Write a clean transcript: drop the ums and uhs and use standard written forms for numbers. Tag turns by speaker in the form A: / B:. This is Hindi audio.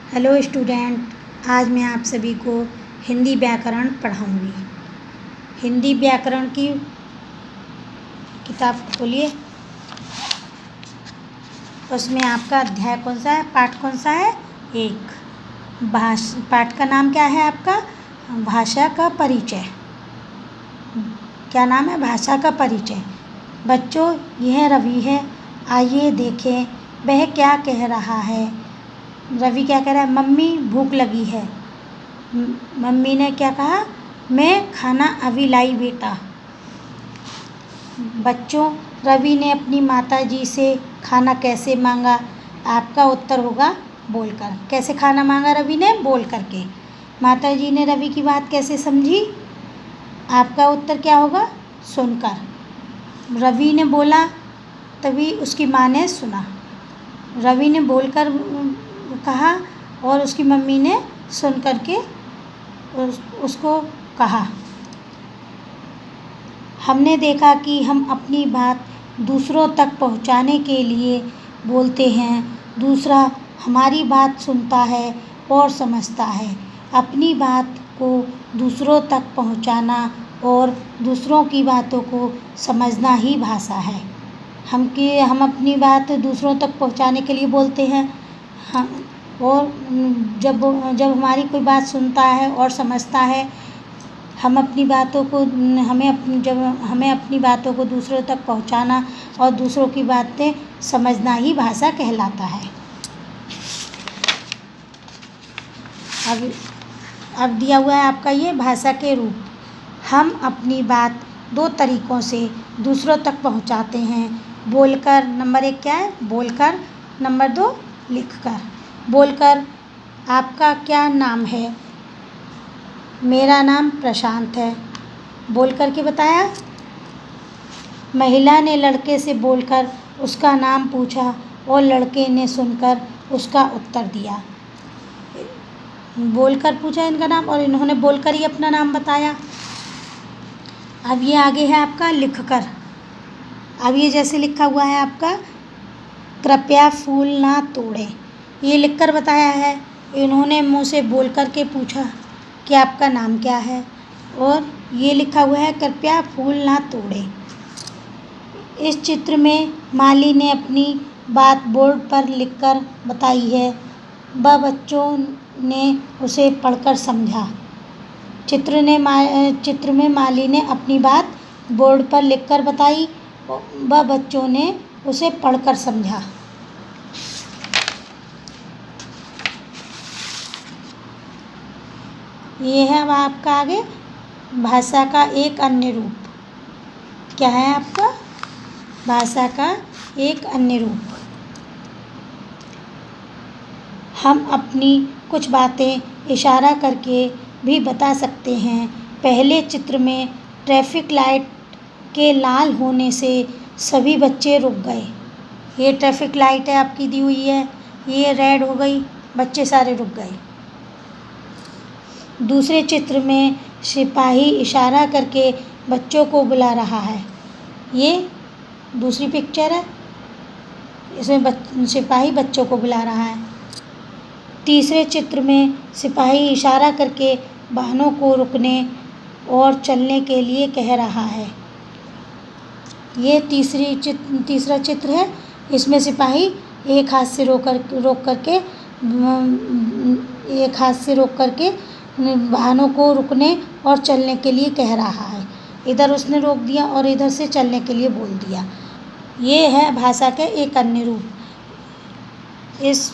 A: हेलो स्टूडेंट, आज मैं आप सभी को हिंदी व्याकरण पढ़ाऊंगी। हिंदी व्याकरण की किताब खोलिए। उसमें आपका अध्याय कौन सा है, पाठ कौन सा है? एक। पाठ का नाम क्या है आपका? भाषा का परिचय। क्या नाम है? भाषा का परिचय। बच्चों, यह रवि है, आइए देखें वह क्या कह रहा है। रवि क्या कह रहा है? मम्मी भूख लगी है। मम्मी ने क्या कहा? मैं खाना अभी लाई बेटा। बच्चों, रवि ने अपनी माताजी से खाना कैसे मांगा? आपका उत्तर होगा बोलकर। कैसे खाना मांगा रवि ने? बोल करके। माताजी ने रवि की बात कैसे समझी? आपका उत्तर क्या होगा? सुनकर। रवि ने बोला तभी उसकी माँ ने सुना। रवि ने बोलकर कहा और उसकी मम्मी ने सुन करके उसको कहा। हमने देखा कि हम अपनी बात दूसरों तक पहुंचाने के लिए बोलते हैं, दूसरा हमारी बात सुनता है और समझता है। अपनी बात को दूसरों तक पहुंचाना और दूसरों की बातों को समझना ही भाषा है। हम अपनी बात दूसरों तक पहुंचाने के लिए बोलते हैं, और जब हमारी कोई बात सुनता है और समझता है, हमें अपनी बातों को दूसरों तक पहुंचाना और दूसरों की बातें समझना ही भाषा कहलाता है। अब दिया हुआ है आपका ये भाषा के रूप। हम अपनी बात दो तरीकों से दूसरों तक पहुंचाते हैं। बोलकर, नंबर 1 क्या है? बोलकर। नंबर 2 लिखकर। बोलकर, आपका क्या नाम है? मेरा नाम प्रशांत है। बोल कर के बताया। महिला ने लड़के से बोलकर उसका नाम पूछा और लड़के ने सुनकर उसका उत्तर दिया। बोलकर पूछा इनका नाम और इन्होंने बोलकर ही अपना नाम बताया। अब ये आगे है आपका लिखकर। अब ये जैसे लिखा हुआ है आपका, कृपया फूल ना तोड़ें। ये लिखकर बताया है। इन्होंने मुँह से बोल कर के पूछा कि आपका नाम क्या है, और ये लिखा हुआ है कृपया फूल ना तोड़ें। इस चित्र में माली ने अपनी बात बोर्ड पर लिखकर बताई है। वह बच्चों ने उसे पढ़कर समझा। चित्र में माली ने अपनी बात बोर्ड पर लिखकर बताई, वह बच्चों ने उसे पढ़कर समझा। ये है अब आपका आगे भाषा का एक अन्य रूप। क्या है आपका? भाषा का एक अन्य रूप। हम अपनी कुछ बातें इशारा करके भी बता सकते हैं। पहले चित्र में ट्रैफिक लाइट के लाल होने से सभी बच्चे रुक गए। ये ट्रैफिक लाइट है आपकी दी हुई है, ये रेड हो गई, बच्चे सारे रुक गए। दूसरे चित्र में सिपाही इशारा करके बच्चों को बुला रहा है। ये दूसरी पिक्चर है, इसमें सिपाही बच्चों को बुला रहा है। तीसरे चित्र में सिपाही इशारा करके वाहनों को रुकने और चलने के लिए कह रहा है। ये तीसरा चित्र है, इसमें सिपाही एक हाथ से रोक करके वाहनों को रुकने और चलने के लिए कह रहा है। इधर उसने रोक दिया और इधर से चलने के लिए बोल दिया। ये है भाषा के एक अन्य रूप। इस